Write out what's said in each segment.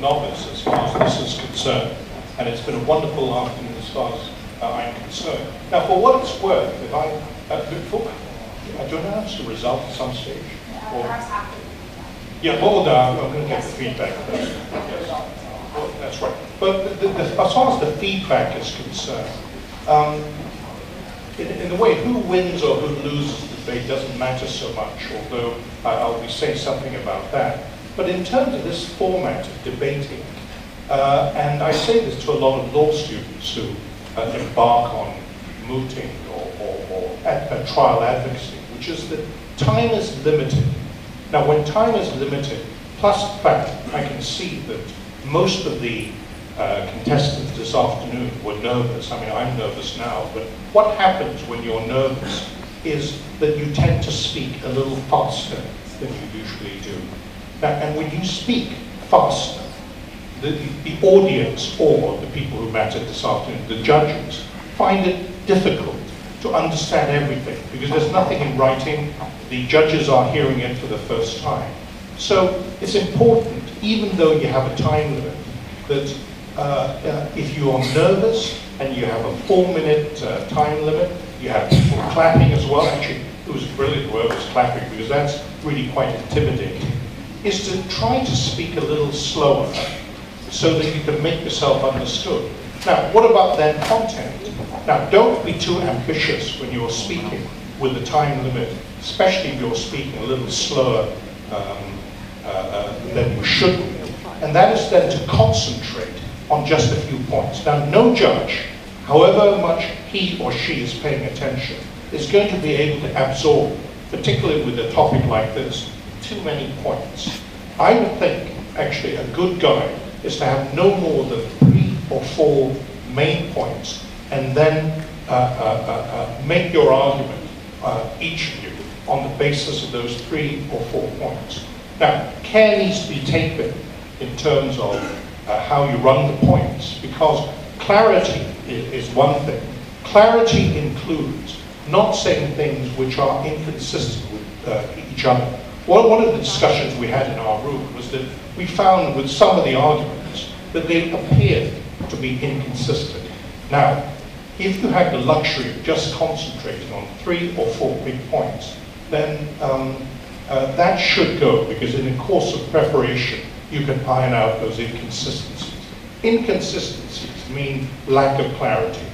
novice as far as this is concerned, and it's been a wonderful afternoon as far as I'm concerned. Now, for what it's worth, if I do I announce the result at some stage? Perhaps after. Yeah, hold on, I'm going to get the feedback first. Yes. Well, that's right. But as far as the feedback is concerned, in a way, who wins or who loses the debate doesn't matter so much, although I'll be saying something about that. But in terms of this format of debating, and I say this to a lot of law students who embark on mooting or trial advocacy, which is that time is limited. Now, when time is limited, plus the fact I can see that most of the contestants this afternoon were nervous. I mean, I'm nervous now, but what happens when you're nervous is that you tend to speak a little faster than you usually do. Now, and when you speak faster, the audience, or the people who mattered this afternoon, the judges, find it difficult to understand everything, because there's nothing in writing. The judges are hearing it for the first time. So it's important, even though you have a time limit, that if you are nervous and you have a 4-minute time limit, you have people clapping as well. Actually, it was brilliant whoever was clapping, because that's really quite intimidating, is to try to speak a little slower so that you can make yourself understood. Now, what about then content? Now, don't be too ambitious when you're speaking with the time limit, especially if you're speaking a little slower than you should be. And that is then to concentrate on just a few points. Now, no judge, however much he or she is paying attention, is going to be able to absorb, particularly with a topic like this, too many points. I would think, actually, a good guide is to have no more than 3 or 4 main points, and then make your argument, each of you, on the basis of those 3 or 4 points. Now, care needs to be taken in terms of how you run the points, because clarity is one thing. Clarity includes not saying things which are inconsistent with each other. One of the discussions we had in our room was that we found with some of the arguments that they appeared to be inconsistent. Now, if you have the luxury of just concentrating on 3 or 4 big points, then that should go, because in the course of preparation, you can iron out those inconsistencies. Inconsistencies mean lack of clarity.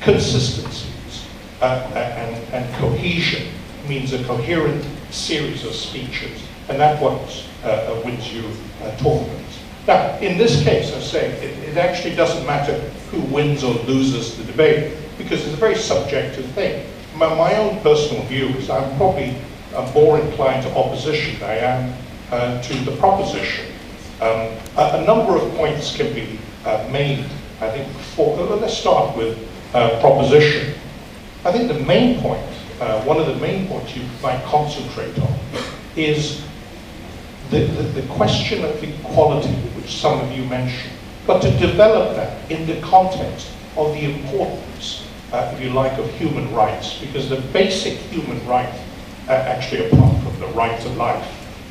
Consistencies and cohesion means a coherent series of speeches, and that's what wins you tournaments. Now, in this case, I say, it actually doesn't matter who wins or loses the debate, because it's a very subjective thing. My own personal view is I'm probably more inclined to opposition than I am to the proposition. A number of points can be made, I think, let's start with proposition. I think the main point, one of the main points you might concentrate on is the question of equality, which some of you mentioned, but to develop that in the context of the importance, if you like, of human rights, because the basic human right, actually apart from the right to life,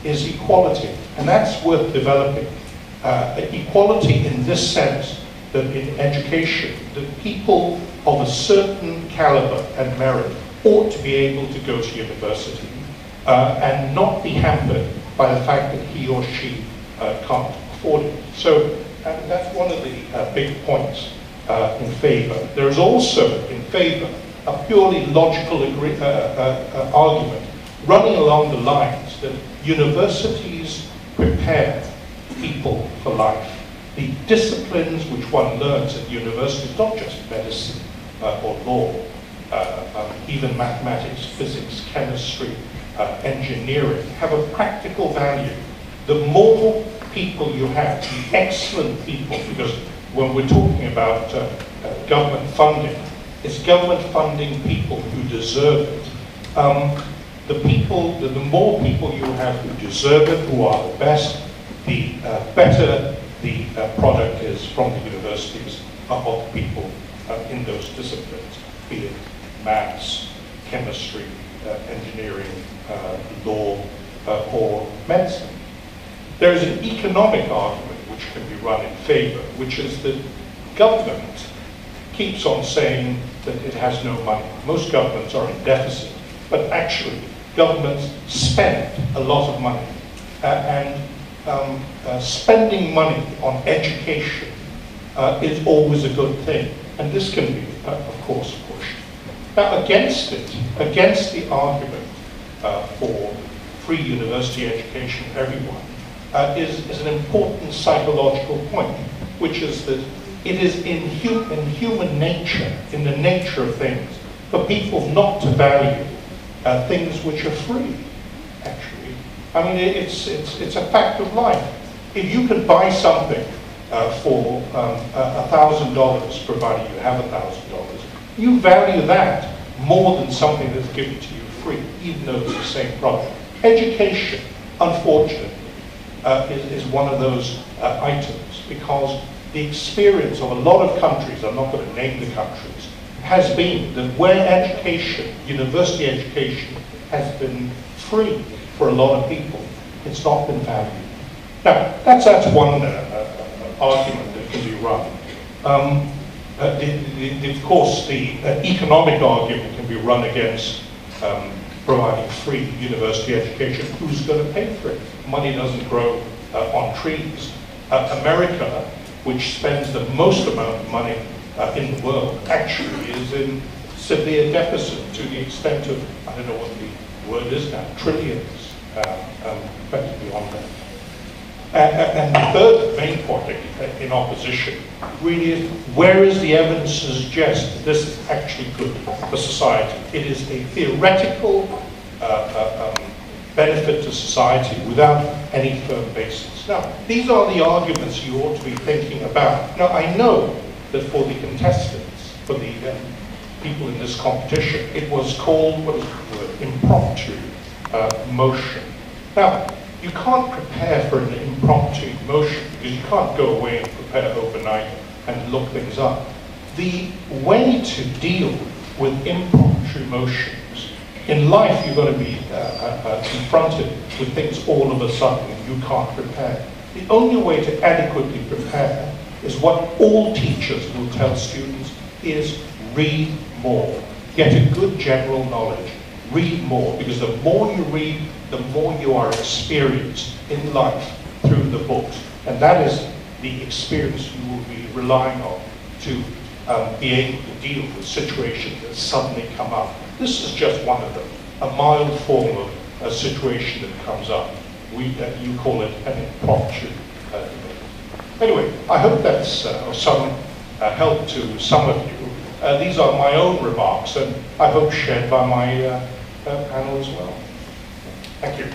is equality, and that's worth developing. Equality in this sense, that in education, that people of a certain caliber and merit ought to be able to go to university and not be hampered by the fact that he or she can't afford it. So that's one of the big points in favor. There is also in favor a purely logical argument running along the lines that universities prepare people for life. The disciplines which one learns at university, not just medicine or law, even mathematics, physics, chemistry, engineering, have a practical value. The more people you have, the excellent people, because when we're talking about government funding, it's government funding people who deserve it. The more people you have who deserve it, who are the best, the better the product is from the universities of the people in those disciplines, be it maths, chemistry, engineering, law, or medicine. There is an economic argument which can be run in favor, which is that government keeps on saying that it has no money. Most governments are in deficit, but actually governments spend a lot of money. Spending money on education is always a good thing. And this can be, of course, pushed. Now, against it, against the argument for free university education for everyone, is an important psychological point, which is that it is in human nature, in the nature of things, for people not to value things which are free, actually. I mean, it's a fact of life. If you can buy something for $1,000, provided you have $1,000, you value that more than something that's given to you free, even though it's the same product. Education, unfortunately, is one of those items, because the experience of a lot of countries, I'm not going to name the countries, has been that where education, university education, has been free for a lot of people, it's not been valued. Now, that's one argument that can be run. Of course, the economic argument can be run against providing free university education. Who's going to pay for it? Money doesn't grow on trees. America, which spends the most amount of money in the world, actually is in severe deficit to the extent of, I don't know what the word is now, trillions, but beyond that. And the third main point in opposition really is, where is the evidence to suggest that this is actually good for society? It is a theoretical benefit to society without any firm basis. Now, these are the arguments you ought to be thinking about. Now, I know that for the contestants, for the people in this competition, it was called, what is the word, impromptu motion. Now, you can't prepare for an impromptu motion because you can't go away and prepare overnight and look things up. The way to deal with impromptu motions, in life you've got to be confronted with things all of a sudden you can't prepare. The only way to adequately prepare is what all teachers will tell students is read more. Get a good general knowledge. Read more, because the more you read, the more you are experienced in life through the books. And that is the experience you will be relying on to be able to deal with situations that suddenly come up. This is just one of them, a mild form of a situation that comes up. You call it an impromptu debate. Anyway, I hope that's of some help to some of you. These are my own remarks, and I hope shared by my panel as well. Thank you.